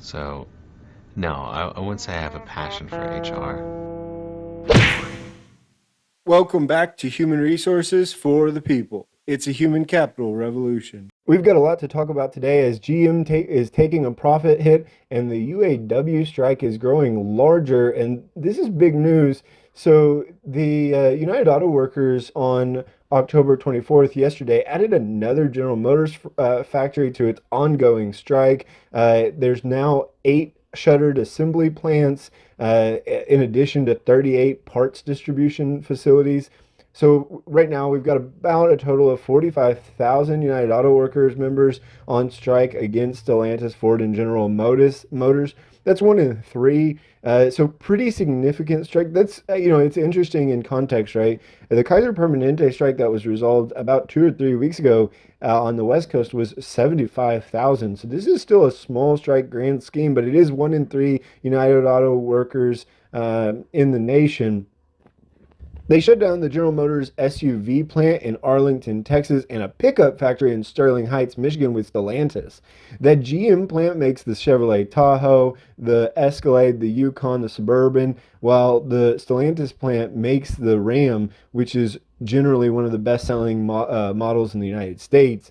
So, no, I wouldn't say I have a passion for HR. Welcome back to Human Resources for the People. It's a human capital revolution. We've got a lot to talk about today as GM is taking a profit hit and the UAW strike is growing larger. And this is big news. So, the United Auto Workers on October 24th, yesterday, added another General Motors factory to its ongoing strike. There's now 8 shuttered assembly plants, in addition to 38 parts distribution facilities. So right now we've got about a total of 45,000 United Auto Workers members on strike against Stellantis, Ford, and General Motors. That's 1 in 3. So pretty significant strike. That's it's interesting in context, right? The Kaiser Permanente strike that was resolved about 2 or 3 weeks ago on the West Coast was 75,000. So this is still a small strike grand scheme, but it is 1 in 3 United Auto Workers in the nation. They shut down the General Motors SUV plant in Arlington, Texas, and a pickup factory in Sterling Heights, Michigan with Stellantis. That GM plant makes the Chevrolet Tahoe, the Escalade, the Yukon, the Suburban, while the Stellantis plant makes the Ram, which is generally one of the best-selling models in the United States.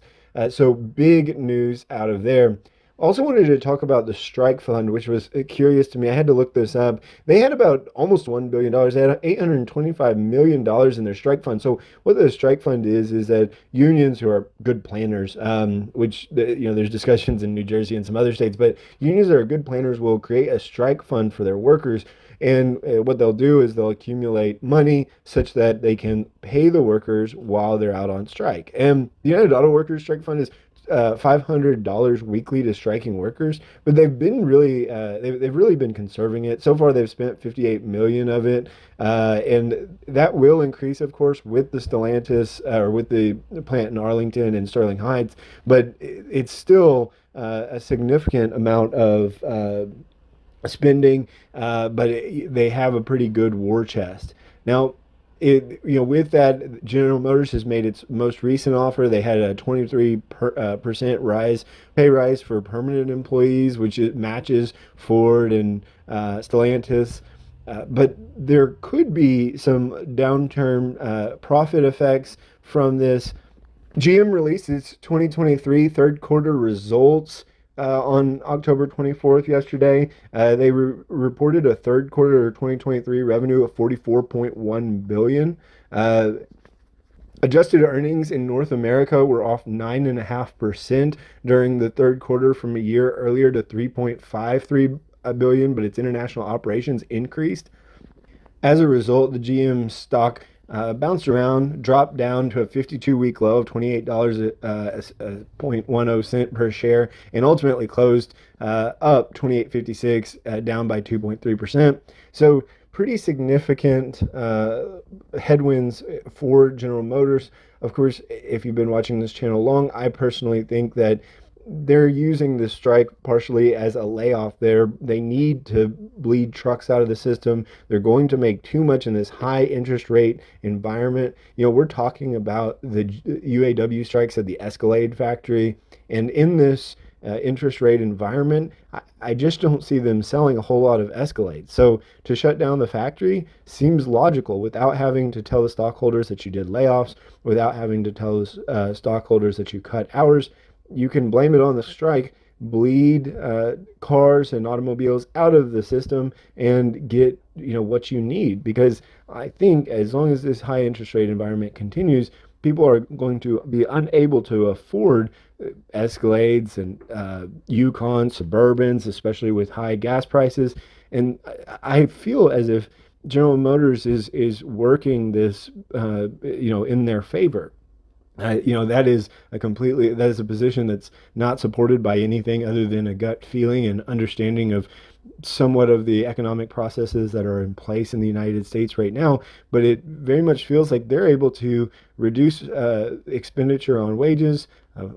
So big news out of there. Also wanted to talk about the strike fund, which was curious to me. I had to look this up. They had about almost $1 billion. They had $825 million in their strike fund. So what the strike fund is that unions who are good planners, which, there's discussions in New Jersey and some other states, but unions that are good planners will create a strike fund for their workers. And what they'll do is they'll accumulate money such that they can pay the workers while they're out on strike. And the United Auto Workers strike fund is $500 weekly to striking workers, but they've been really they've really been conserving it. So far, they've spent 58 million of it, and that will increase, of course, with the Stellantis or with the plant in Arlington and Sterling Heights. But it's still a significant amount of spending, but they have a pretty good war chest. Now, with that, General Motors has made its most recent offer. They had a 23% pay rise for permanent employees, which it matches Ford and Stellantis. But there could be some downturn profit effects from this. GM released its 2023 third quarter results on October 24th yesterday. They reported a third quarter 2023 revenue of 44.1 billion. Adjusted earnings in North America were off 9.5% during the third quarter from a year earlier to 3.53 billion, but its international operations increased. As a result, the GM stock bounced around, dropped down to a 52-week low of $28.10 per share, and ultimately closed up 28.56, down by 2.3%. So pretty significant headwinds for General Motors. Of course, if you've been watching this channel long, I personally think that they're using the strike partially as a layoff. They need to bleed trucks out of the system. They're going to make too much in this high interest rate environment. We're talking about the UAW strikes at the Escalade factory, and in this interest rate environment, I just don't see them selling a whole lot of Escalades. So to shut down the factory seems logical without having to tell the stockholders that you did layoffs, without having to tell the stockholders that you cut hours. You can blame it on the strike, bleed cars and automobiles out of the system, and get what you need. Because I think as long as this high interest rate environment continues, people are going to be unable to afford Escalades and Yukon, Suburbans, especially with high gas prices. And I feel as if General Motors is working this in their favor. That is a position that's not supported by anything other than a gut feeling and understanding of somewhat of the economic processes that are in place in the United States right now. But it very much feels like they're able to reduce expenditure on wages,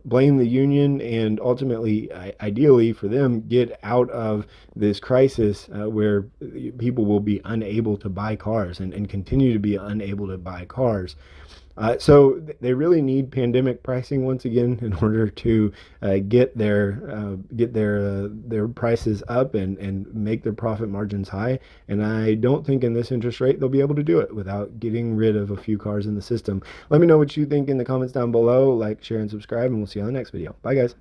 blame the union, and ultimately, ideally for them, get out of this crisis where people will be unable to buy cars and continue to be unable to buy cars. They really need pandemic pricing once again in order to get their prices up and make their profit margins high. And I don't think in this interest rate they'll be able to do it without getting rid of a few cars in the system. Let me know what you think in the comments down below. Like, share, and subscribe, and we'll see you on the next video. Bye, guys.